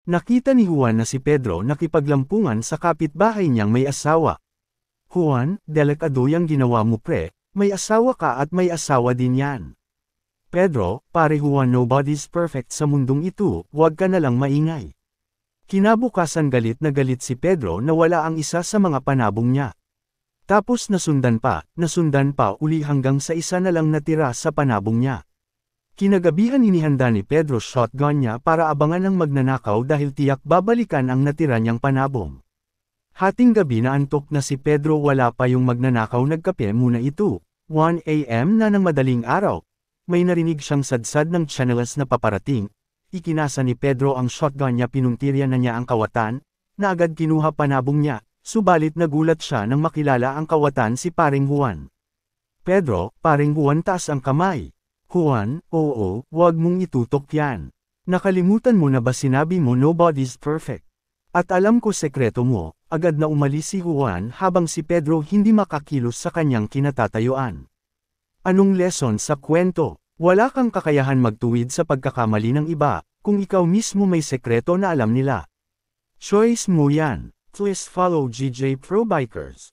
Nakita ni Juan na si Pedro nakipaglampungan sa kapitbahay niyang may asawa. Juan, delikado yang ginawa mo pre, may asawa ka at may asawa din yan. Pedro, pare Juan, nobody's perfect sa mundong ito, huwag ka na lang maingay. Kinabukasan galit na galit si Pedro na wala ang isa sa mga panabong niya. Tapos nasundan pa uli hanggang sa isa na lang natira sa panabong niya. Kinagabihan inihanda ni Pedro shotgun niya para abangan ang magnanakaw dahil tiyak babalikan ang natira niyang panabong. Hating gabi na antok na si Pedro, wala pa yung magnanakaw, nagkape muna ito. 1 AM na ng madaling araw. May narinig siyang sadsad ng tsinelas na paparating. Ikinasa ni Pedro ang shotgun niya, pinuntirya na niya ang kawatan, na agad kinuha panabong niya, subalit nagulat siya nang makilala ang kawatan si paring Juan. Pedro, paring Juan, taas ang kamay. Juan, oo, wag mong itutok yan. Nakalimutan mo na ba sinabi mo nobody's perfect? At alam ko sekreto mo. Agad na umalis si Juan habang si Pedro hindi makakilos sa kanyang kinatatayuan. Anong lesson sa kwento? Wala kang kakayahan magtuwid sa pagkakamali ng iba, kung ikaw mismo may sekreto na alam nila. Choice mo yan. Please follow GJ Pro Bikers.